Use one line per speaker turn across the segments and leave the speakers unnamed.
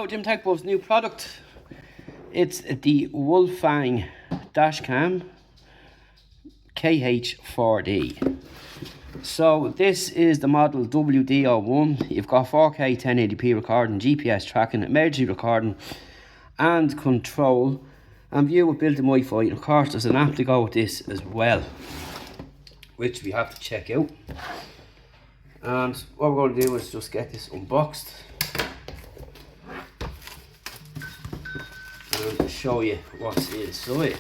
So, Jim Tech Buff's new product, it's the WOLFANG DashCam KH4D. So this is the model WD01. You've got 4K 1080p recording, GPS tracking, emergency recording and control, and view with built-in Wi-Fi. And of course there's an app to go with this as well, which we have to check out. And what we're going to do is just get this unboxed and show you what's inside.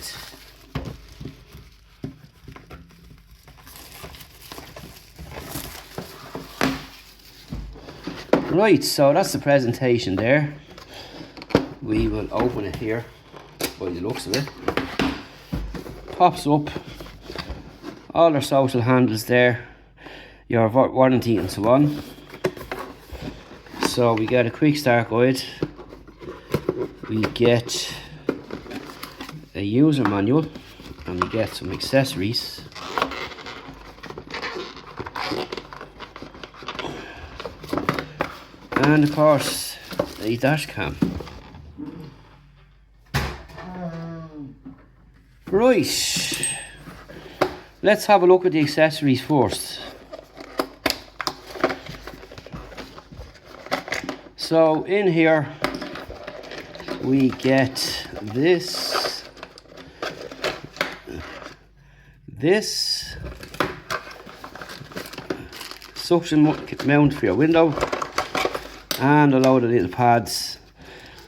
Right, so that's the presentation there. We will open it here by the looks of it. Pops up, all our social handles there, your warranty and so on. So we get a quick start guide, we get a user manual, and we get some accessories. And of course, a dash cam. Right, let's have a look at the accessories first. So in here we get this suction mount for your window, and a load of little pads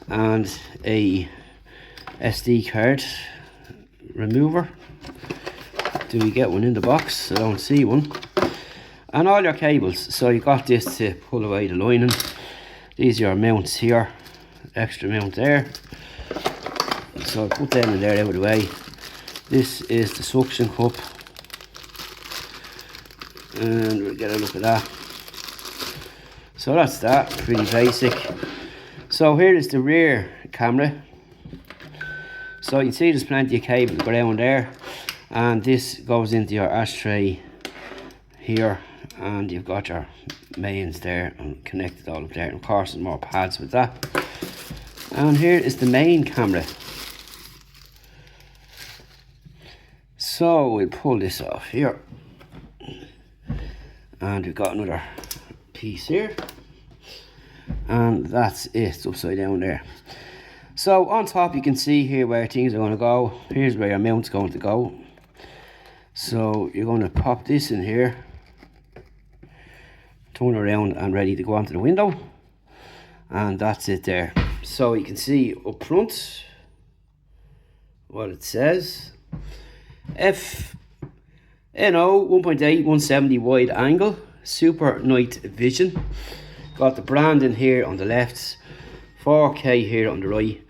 and a SD card remover. Do we get one in the box? I don't see one. And all your cables. So you got this to pull away the lining. These are your mounts here, extra mount there. So I'll put them in there out of the way. This is the suction cup, and we'll get a look at that. So that's that, pretty basic. So here is the rear camera. So you can see there's plenty of cable around there, and this goes into your ashtray here, and you've got your mains there and connected all up there, and of course there's more pads with that. And here is the main camera. So we'll pull this off here, and we've got another piece here, and that's it. It's upside down there. So on top you can see here where things are going to go. Here's where your mount's going to go. So you're going to pop this in here, turn around and ready to go onto the window, and that's it there. So you can see up front what it says: FNO 1.8 170 wide angle, super night vision. Got the branding here on the left, 4K here on the right.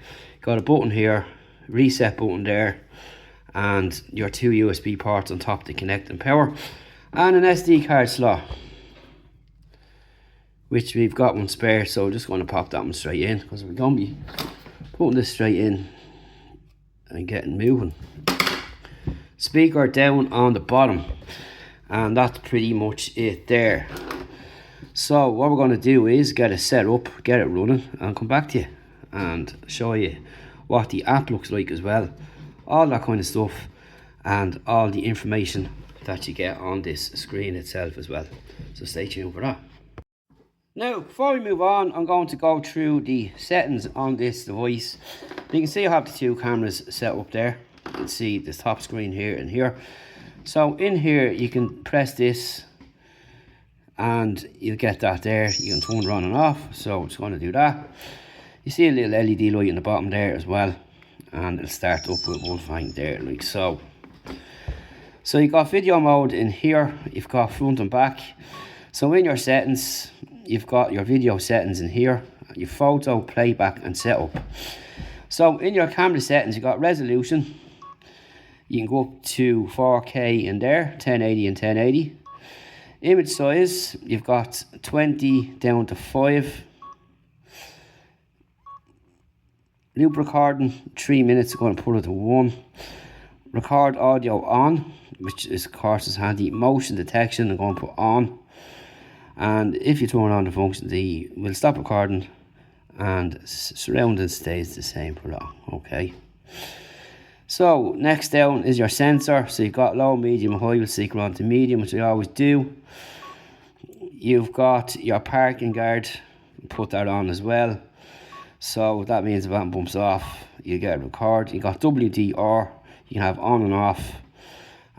Got a button here, reset button there, and your two USB ports on top to connect and power, and an SD card slot, which we've got one spare. So we're just going to pop that one straight in, because we're going to be putting this straight in and getting moving. Speaker down on the bottom, and that's pretty much it there. So what we're going to do is get it set up, get it running, and come back to you and show you what the app looks like as well, all that kind of stuff, and all the information that you get on this screen itself as well. So stay tuned for that. Now before we move on, I'm going to go through the settings on this device. You can see I have the two cameras set up there. You can see the top screen here and here. So in here you can press this and you'll get that there. You can turn it on and off, so I'm just going to do that. You see a little LED light in the bottom there as well, and it'll start up with WOLFANG there like so. So you've got video mode in here, you've got front and back. So in your settings, you've got your video settings in here, your photo, playback and setup. So in your camera settings, you've got resolution. You can go up to 4K in there, 1080 and 1080. Image size, you've got 20 down to 5. Loop recording, 3 minutes, I'm going to put it to 1. Record audio on, which is, of course is handy. Motion detection, I'm going to put on. And if you turn on the function, will stop recording and surrounding stays the same for long. Okay, so next down is your sensor. So you've got low, medium, high. We'll cycle on to medium, which I always do. You've got your parking guard, put that on as well. So that means if that bumps off, you get a record. You've got WDR, you can have on and off,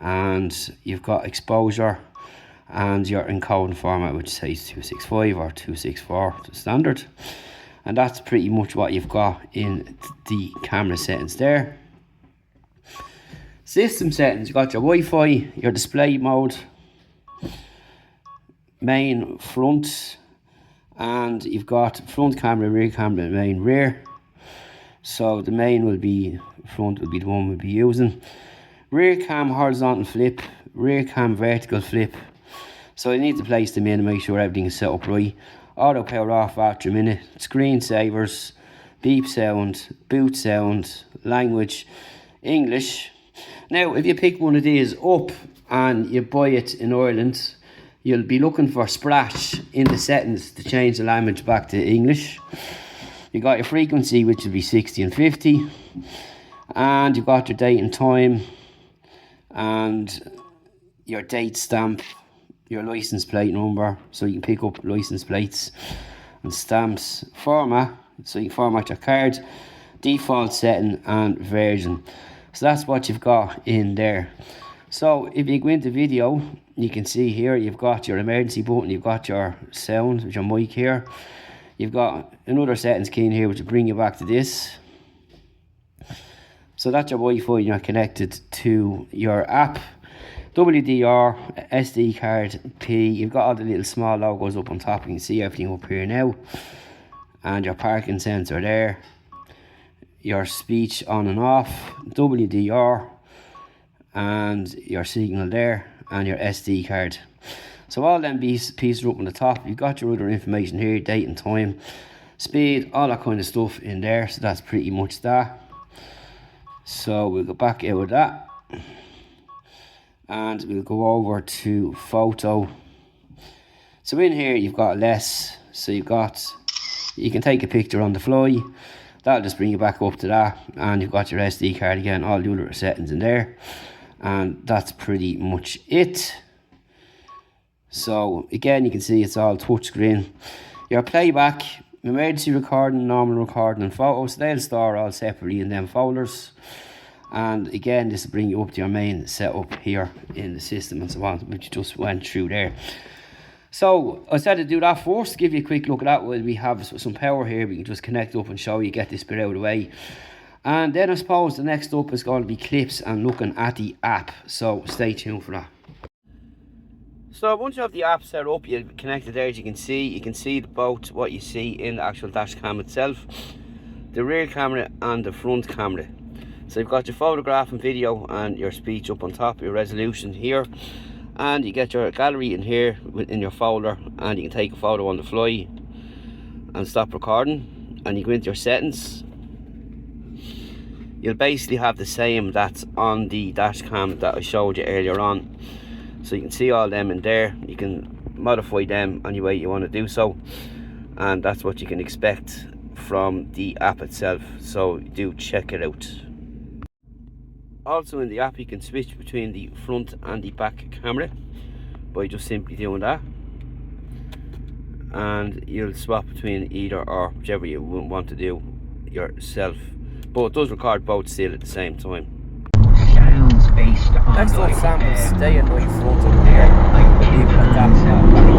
and you've got exposure and your encoding format, which says 265 or 264 to standard. And that's pretty much what you've got in the camera settings there. System settings, you've got your Wi-Fi, your display mode, main, front, and you've got front camera, rear camera, main, rear. So the main will be, front will be the one we'll be using. Rear cam horizontal flip, rear cam vertical flip. So you need to place them in and make sure everything is set up right. Auto power off after a minute. Screen savers, beep sound, boot sound, language, English. Now if you pick one of these up and you buy it in Ireland, you'll be looking for splash in the settings to change the language back to English. You got your frequency, which will be 60 and 50, and you've got your date and time, and your date stamp, your license plate number, so you can pick up license plates and stamps. Format, so you can format your card, default setting, and version. So that's what you've got in there. So if you go into video, you can see here you've got your emergency button, you've got your sound with your mic here, you've got another settings key in here which will bring you back to this. So that's your Wi-Fi, and you're connected to your app. WDR, SD card, P, you've got all the little small logos up on top, you can see everything up here now. And your parking sensor there, your speech on and off, WDR, and your signal there, and your SD card. So all them pieces up on the top. You've got your other information here, date and time, speed, all that kind of stuff in there. So that's pretty much that. So we'll go back out of that, and we'll go over to photo. So in here you've got less, so you can take a picture on the fly. That'll just bring you back up to that, and you've got your SD card again, all the other settings in there. And that's pretty much it. So again, you can see it's all touchscreen. Your playback, emergency recording, normal recording, and photos, they'll store all separately in them folders. And again, this will bring you up to your main setup here in the system and so on, which just went through there. So I said to do that first, give you a quick look at that. While we have some power here, we can just connect up and show you, get this bit out of the way. And then I suppose the next up is going to be clips and looking at the app. So stay tuned for that. So once you have the app set up, you're connected there, as you can see both what you see in the actual dash cam itself, the rear camera and the front camera. So you've got your photograph and video and your speech up on top, your resolution here, and you get your gallery in here in your folder, and you can take a photo on the fly and stop recording, and you go into your settings. You'll basically have the same that's on the dash cam that I showed you earlier on. So you can see all them in there. You can modify them any way you want to do so, and that's what you can expect from the app itself. So do check it out. Also in the app you can switch between the front and the back camera by just simply doing that, and you'll swap between either or, whichever you want to do yourself. But it does record both still at the same time. Next up, samples stay in right front up here. I believe that.